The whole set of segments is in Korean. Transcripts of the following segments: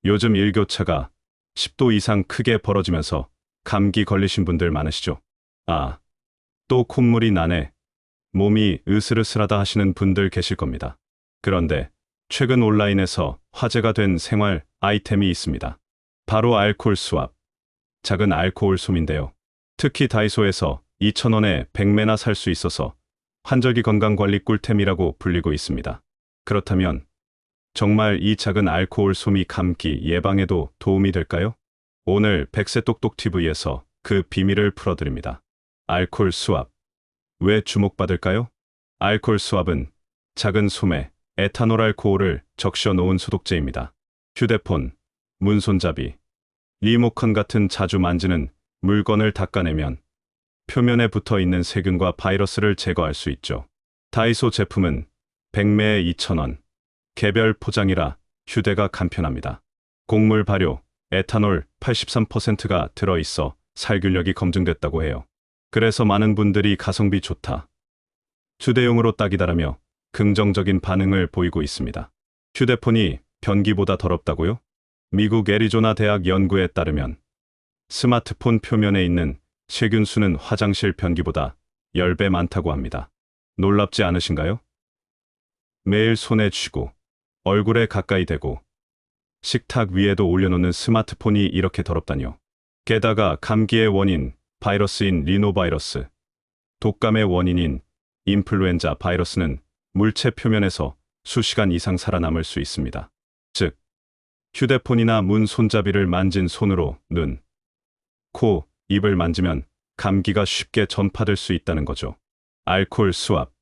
요즘 일교차가 10도 이상 크게 벌어지면서 감기 걸리신 분들 많으시죠? 아, 또 콧물이 나네. 몸이 으슬으슬하다 하시는 분들 계실 겁니다. 그런데 최근 온라인에서 화제가 된 생활 아이템이 있습니다. 바로 알콜 수압, 작은 알코올 솜인데요. 특히 다이소에서 2,000원에 100매나 살 수 있어서 환절기 건강관리 꿀템이라고 불리고 있습니다. 그렇다면 정말 이 작은 알코올 솜이 감기 예방에도 도움이 될까요? 오늘 백세 똑똑 TV에서 그 비밀을 풀어드립니다. 알콜 수압. 왜 주목받을까요? 알콜 수압은 작은 솜에 에탄올 알코올을 적셔 놓은 소독제입니다. 휴대폰, 문손잡이, 리모컨 같은 자주 만지는 물건을 닦아내면 표면에 붙어 있는 세균과 바이러스를 제거할 수 있죠. 다이소 제품은 100매에 2,000원, 개별 포장이라 휴대가 간편합니다. 곡물 발효, 에탄올 83%가 들어있어 살균력이 검증됐다고 해요. 그래서 많은 분들이 가성비 좋다, 휴대용으로 딱이다라며 긍정적인 반응을 보이고 있습니다. 휴대폰이 변기보다 더럽다고요? 미국 애리조나 대학 연구에 따르면 스마트폰 표면에 있는 세균 수는 화장실 변기보다 10배 많다고 합니다. 놀랍지 않으신가요? 매일 손에 쥐고 얼굴에 가까이 대고 식탁 위에도 올려놓는 스마트폰이 이렇게 더럽다뇨. 게다가 감기의 원인 바이러스인 리노바이러스, 독감의 원인인 인플루엔자 바이러스는 물체 표면에서 수시간 이상 살아남을 수 있습니다. 즉, 휴대폰이나 문 손잡이를 만진 손으로 눈, 코, 입을 만지면 감기가 쉽게 전파될 수 있다는 거죠. 알콜 수압.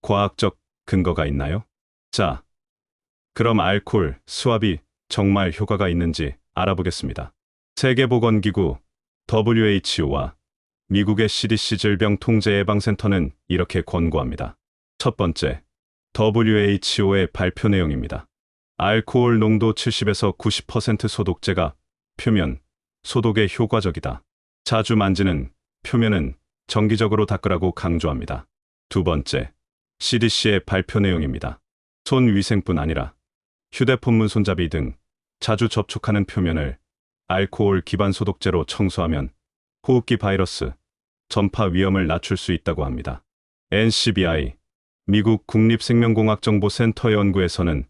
과학적 근거가 있나요? 자, 그럼 알콜 수압이 정말 효과가 있는지 알아보겠습니다. 세계보건기구 WHO와 미국의 CDC 질병통제예방센터는 이렇게 권고합니다. 첫 번째, WHO의 발표 내용입니다. 알코올 농도 70에서 90% 소독제가 표면 소독에 효과적이다. 자주 만지는 표면은 정기적으로 닦으라고 강조합니다. 두 번째, CDC의 발표 내용입니다. 손 위생뿐 아니라 휴대폰 문 손잡이 등 자주 접촉하는 표면을 알코올 기반 소독제로 청소하면 호흡기 바이러스 전파 위험을 낮출 수 있다고 합니다. NCBI, 미국 국립생명공학정보센터 연구에서는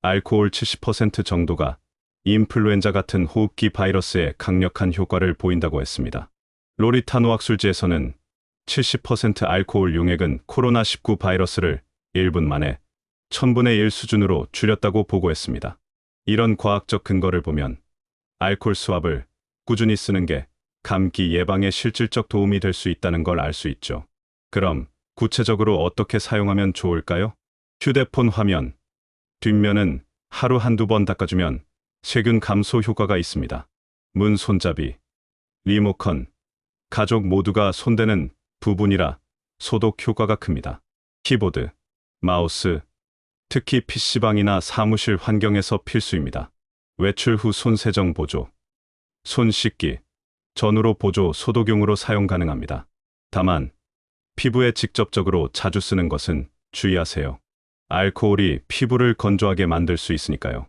알코올 70% 정도가 인플루엔자 같은 호흡기 바이러스에 강력한 효과를 보인다고 했습니다. 로리타 노학술지에서는 70% 알코올 용액은 코로나19 바이러스를 1분 만에 1000분의 1 수준으로 줄였다고 보고했습니다. 이런 과학적 근거를 보면 알콜 수압을 꾸준히 쓰는 게 감기 예방에 실질적 도움이 될 수 있다는 걸 알 수 있죠. 그럼 구체적으로 어떻게 사용하면 좋을까요? 휴대폰 화면, 뒷면은 하루 한두 번 닦아주면 세균 감소 효과가 있습니다. 문 손잡이, 리모컨, 가족 모두가 손대는 부분이라 소독 효과가 큽니다. 키보드, 마우스, 특히 PC방이나 사무실 환경에서 필수입니다. 외출 후 손 세정 보조, 손 씻기, 전후로 보조 소독용으로 사용 가능합니다. 다만 피부에 직접적으로 자주 쓰는 것은 주의하세요. 알코올이 피부를 건조하게 만들 수 있으니까요.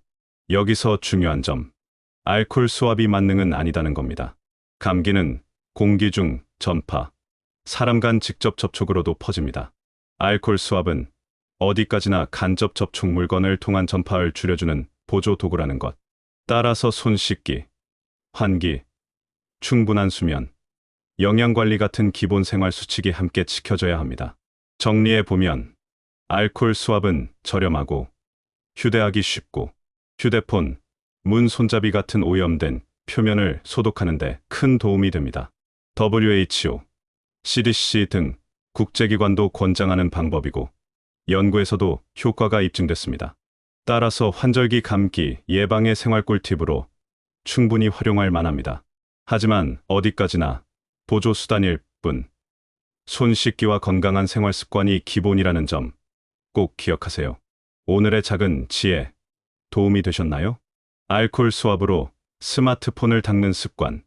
여기서 중요한 점, 알코올 수압이 만능은 아니다는 겁니다. 감기는 공기 중 전파, 사람 간 직접 접촉으로도 퍼집니다. 알코올 수압은 어디까지나 간접 접촉 물건을 통한 전파를 줄여주는 보조 도구라는 것. 따라서 손 씻기, 환기, 충분한 수면, 영양관리 같은 기본 생활 수칙이 함께 지켜져야 합니다. 정리해보면 알코올 수압은 저렴하고 휴대하기 쉽고 휴대폰, 문 손잡이 같은 오염된 표면을 소독하는 데 큰 도움이 됩니다. WHO, CDC 등 국제기관도 권장하는 방법이고 연구에서도 효과가 입증됐습니다. 따라서 환절기 감기 예방의 생활 꿀팁으로 충분히 활용할 만합니다. 하지만 어디까지나 보조 수단일 뿐, 손 씻기와 건강한 생활 습관이 기본이라는 점 꼭 기억하세요. 오늘의 작은 지혜 도움이 되셨나요? 알코올 수압으로 스마트폰을 닦는 습관,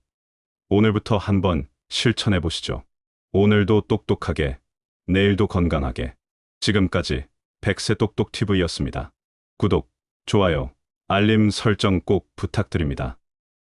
오늘부터 한번 실천해 보시죠. 오늘도 똑똑하게, 내일도 건강하게. 지금까지 백세 똑똑 TV였습니다. 구독, 좋아요, 알림 설정 꼭 부탁드립니다.